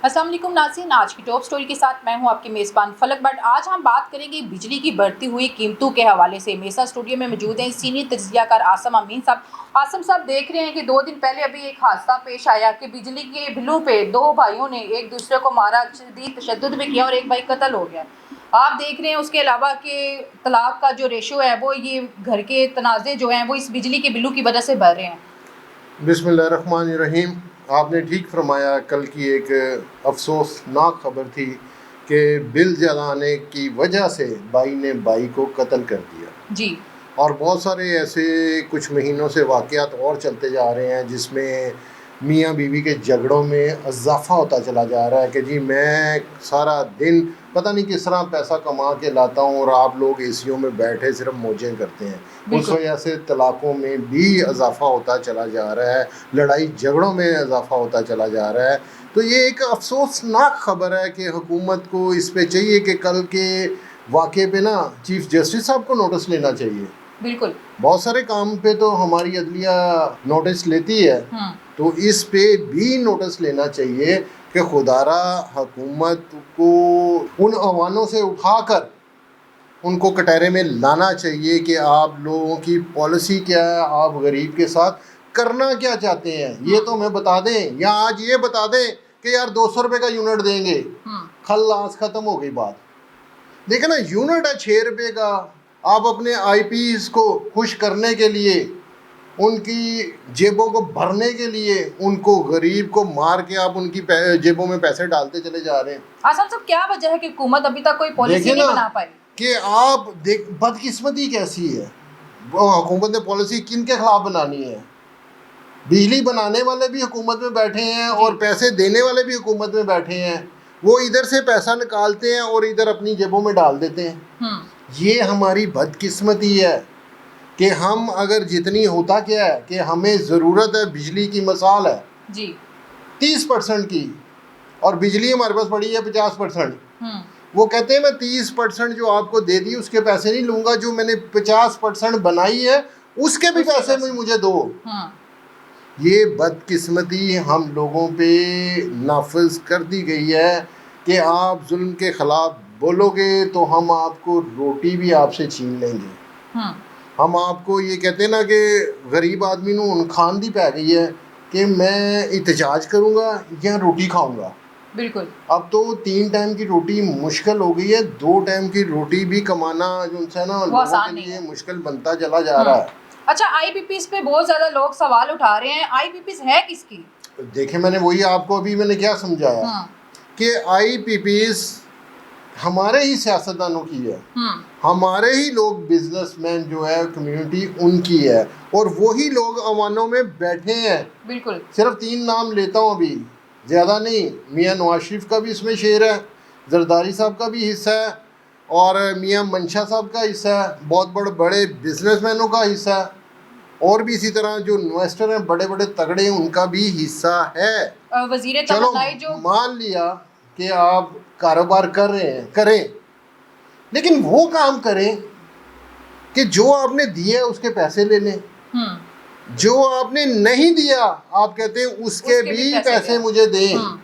अस्सलाम वालेकुम नाज़रीन, आज की टॉप स्टोरी के साथ मैं हूं आपकी मेज़बान फलक बट। आज हम बात करेंगे बिजली की बढ़ती हुई कीमतों के हवाले से। मेरे साथ स्टूडियो में मौजूद हैं सीनियर तज्ज़ियाकार आसम अमीन साहब। आसम साहब, देख रहे हैं कि 2 दिन पहले अभी एक हादसा पेश आया कि बिजली के बिलों पे 2 भाइयों ने एक दूसरे को मारा, शदीद तशद्दुद भी किया और एक भाई कत्ल हो गया। आप देख रहे हैं उसके अलावा कि तलाक का जो रेशो है वो, ये घर के तनाज़े जो हैं वो इस बिजली के बिलों की वजह से बढ़ रहे हैं। बिस्मिल्लाहिर्रहमानिर्रहीम। आपने ठीक फरमाया। कल की एक अफसोसनाक खबर थी कि बिल ज़्यादा आने की वजह से भाई ने भाई को कत्ल कर दिया जी। और बहुत सारे ऐसे कुछ महीनों से वाक़यात और चलते जा रहे हैं जिसमें मियाँ बीवी के झगड़ों में इजाफ़ा होता चला जा रहा है कि जी मैं सारा दिन पता नहीं किस तरह पैसा कमा के लाता हूँ और आप लोग एसियों में बैठे सिर्फ मौजें करते हैं। उस वजह से तलाक़ों में भी इजाफ़ा होता चला जा रहा है, लड़ाई झगड़ों में इजाफ़ा होता चला जा रहा है। तो ये एक अफसोसनाक ख़बर है कि हुकूमत को इस पे चाहिए कि कल के वाक़े पे ना चीफ़ जस्टिस साहब को नोटिस लेना चाहिए। बिल्कुल। बहुत सारे काम पे तो हमारी अदलिया नोटिस लेती है, तो इस पे भी नोटिस लेना चाहिए कि खुदारा हुकूमत को उन अवानों से उठाकर उनको कटहरे में लाना चाहिए कि आप लोगों की पॉलिसी क्या है, आप गरीब के साथ करना क्या चाहते हैं ये तो हमें बता दें, या आज ये बता दें कि यार 200 रुपये का यूनिट देंगे, खल्लास ख़त्म हो गई बात। देखो ना, यूनिट है 6 रुपये का। आप अपने आईपीएस को खुश करने के लिए, उनकी जेबों को भरने के लिए, उनको गरीब को मार के आप उनकी जेबों में पैसे डालते चले जा रहे हैं। आसम साहब, क्या वजह है कि हुकूमत अभी तक कोई पॉलिसी नहीं बना पाई? कि आप देख बदकिस्मती कैसी है। हुकूमत ने पॉलिसी किन के खिलाफ बनानी है? बिजली बनाने वाले भी हुकूमत में बैठे हैं और पैसे देने वाले भी हुकूमत में बैठे हैं। वो इधर से पैसा निकालते हैं और इधर अपनी जेबों में डाल देते हैं। ये हमारी बदकिस्मती है कि हम अगर जितनी, होता क्या है कि हमें ज़रूरत है बिजली की, मिसाल है जी 30% की, और बिजली हमारे पास पड़ी है 50%। वो कहते हैं मैं 30% जो आपको दे दी उसके पैसे नहीं लूँगा, जो मैंने 50% बनाई है उसके भी पैसे में मुझे दो। ये बदकिस्मती हम लोगों पे नाफिज कर दी गई है कि आप जुल्म के ख़िलाफ़ बोलोगे तो हम आपको रोटी भी आपसे छीन लेंगे। हम आपको ये कहते हैं ना कि गरीब आदमी नूं हुण खान दी पै गई है कि मैं एहतजाज करूँगा या रोटी खाऊँगा। बिल्कुल। अब तो 3 टाइम की रोटी मुश्किल हो गई है, 2 टाइम की रोटी भी कमाना जो है ना लोगों के लिए मुश्किल बनता चला जा रहा है। अच्छा, आईपीपीएस पे बहुत ज़्यादा लोग सवाल उठा रहे हैं, आईपीपीएस है किसकी? देखें, मैंने वही आपको अभी मैंने क्या समझाया कि आईपीपीएस हमारे ही सियासतदानों की है, हमारे ही लोग बिजनेसमैन जो है कम्युनिटी उनकी है, और वही लोग अवानों में बैठे हैं। बिल्कुल। सिर्फ 3 नाम लेता हूँ अभी, ज़्यादा नहीं। मियाँ नवाज शरीफ का भी इसमें शेयर है, जरदारी साहब का भी हिस्सा है, और मियाँ मंशा साहब का हिस्सा है, बहुत बड़े बड़े बिजनेसमैनों का हिस्सा है, और भी इसी तरह जो इन्वेस्टर हैं बड़े बड़े तगड़े हैं उनका भी हिस्सा है। वज़ीर चलो जो मान लिया कि आप कारोबार कर रहे हैं, करें, लेकिन वो काम करें कि जो आपने दिया है उसके पैसे ले लें। जो आपने नहीं दिया आप कहते हैं उसके भी पैसे मुझे दें।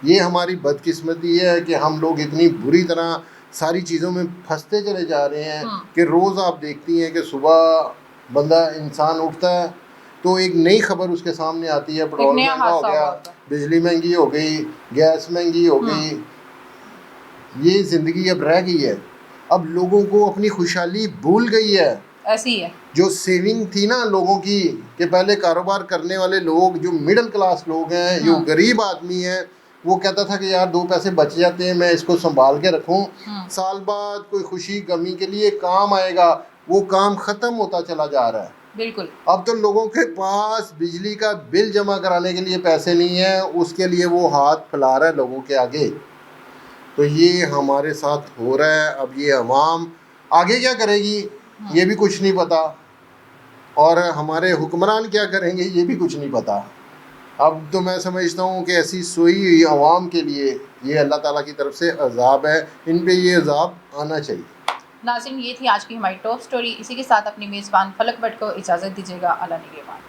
ये हमारी बदकिस्मती है कि हम लोग इतनी बुरी तरह सारी चीज़ों में फंसते चले जा रहे हैं कि रोज़ आप देखती हैं कि सुबह बंदा इंसान उठता है तो एक नई खबर उसके सामने आती है, पेट्रोल महंगा हो गया, बिजली महंगी हो गई, गैस महंगी हो गई। ये ज़िंदगी अब रह गई है। अब लोगों को अपनी खुशहाली भूल गई है। ऐसी है जो सेविंग थी ना लोगों की, कि पहले कारोबार करने वाले लोग जो मिडिल क्लास लोग हैं, जो गरीब आदमी है, वो कहता था कि यार 2 पैसे बच जाते हैं, मैं इसको संभाल के रखूं, साल बाद कोई खुशी गमी के लिए काम आएगा। वो काम ख़त्म होता चला जा रहा है। बिल्कुल। अब तो लोगों के पास बिजली का बिल जमा कराने के लिए पैसे नहीं है, उसके लिए वो हाथ फैला रहा है लोगों के आगे। तो ये हमारे साथ हो रहा है। अब ये अवाम आगे क्या करेगी ये भी कुछ नहीं पता, और हमारे हुक्मरान क्या करेंगे ये भी कुछ नहीं पता। अब तो मैं समझता हूँ कि ऐसी सोई हुई अवाम के लिए ये अल्लाह ताला की तरफ से अजाब है, इन पे ये अजाब आना चाहिए। नाज़रीन, ये थी आज की हमारी टॉप स्टोरी। इसी के साथ अपनी मेज़बान फलक बट को इजाज़त दीजिएगा। अल्लाह निगहबान।